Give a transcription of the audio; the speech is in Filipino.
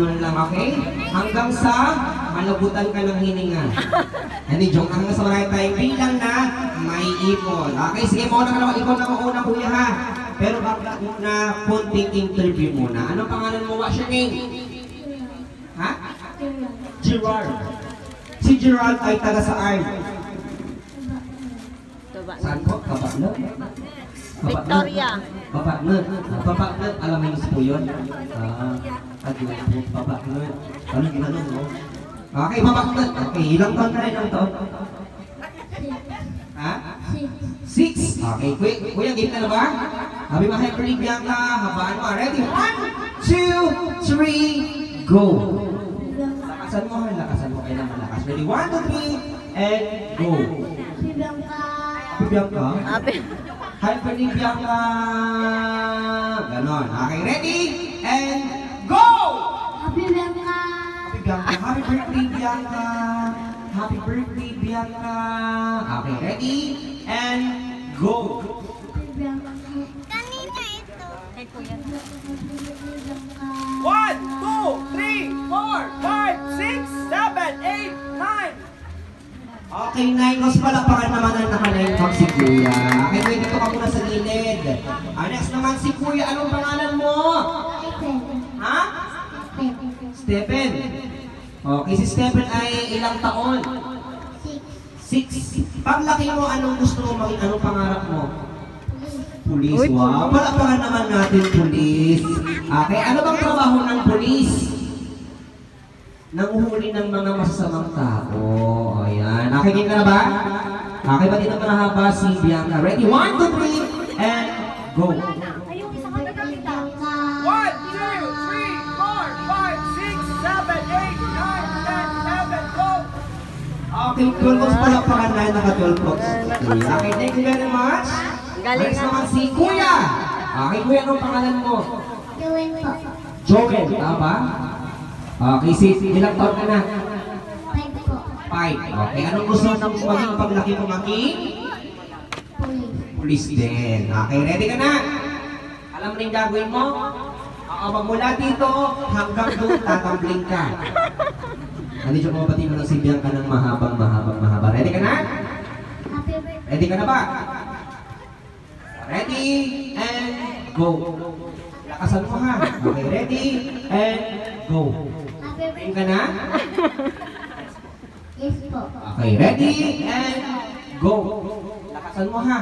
ganun lang, okay? Hanggang sa malabutan ka ng hininga. Hindi, joke. Hanggang sa marami tayong bilang na may ipon. Okay, sige, mauna ka naman. Ikaw na mauna, kuya, ha? Pero bakit na konting interview muna. Anong pangalan mo? What's your name? Ha? Gerard. Si Gerard ay taga saan? Saan po? Kabaklo? Victoria. Babaklo. Babaklo. Alam mo yung po yun? Adyo po. Babaklo. Ano ginano mo? Okay, babaklo. Okay, ilang taon na rin ang taon? Ha? 6. Okay, kuya, game ka na ba? Habi mga Hyper Bianca, habaan mo. Ready? 1, 2, 3, go! Lakasan mo, lakasan mo. Kailangan malakas. Ready? 1, 2, 3, and go! Happy Bianca? Hyper Bianca! Ganon. Okay, ready? And go! Happy Bianca! Happy birthday, Bianca! Happy birthday, Bianca! Okay, ready? And go! Kanina ito. Kay Kuya. 1, 2, 3, 4, 5, 6, 7, 8, 9. Okay, 9 Rose, palapakan naman ang naka-9 pag si Kuya. Okay, pwede dito ka muna sa gilid. Next naman si Kuya, anong pangalan mo? Ha? Stephen. Okay, si Stephen ay ilang taon? 6. Paglaki mo, anong gusto mo maging? Anong pangarap mo? Pulis. Wow, palapakan naman natin pulis. Okay, ano bang trabaho ng pulis? Nanguhuli ng mga masasamang tao. O yan. Okay, game ka na ba? Okay, ba dito mahaba si Bianca? Ready? 1, 2, 3, and go! 1, 2, 3, 4, 5, 6, 7, 8, 9, 10, 11, go! Okay, 12 box pala pa na naka-12 box. Okay, thank you very much. Galing Next nga. naman si Kuya. Okay, Kuya, anong pangalan mo? Joel po. Joel, tama? Okay, sis, ilang taon ka na? 5 po. 5. Okay, anong gusto mo maging paglaki mo maging? Police. Police din. Okay, ready ka na? Alam mo na yung gagawin mo? Oo, magmula dito hanggang doon, tatambling ka. Hindi siya kumapati mo ng si Bianca ng mahaba. Ready ka na? Happy birthday. Ready ka na ba? Ready, and go. Lakasan mo ha. Okay, ready, and go. Happy Ready birthday. ka na? Yes po. Okay, ready, and go. Lakasan mo ha.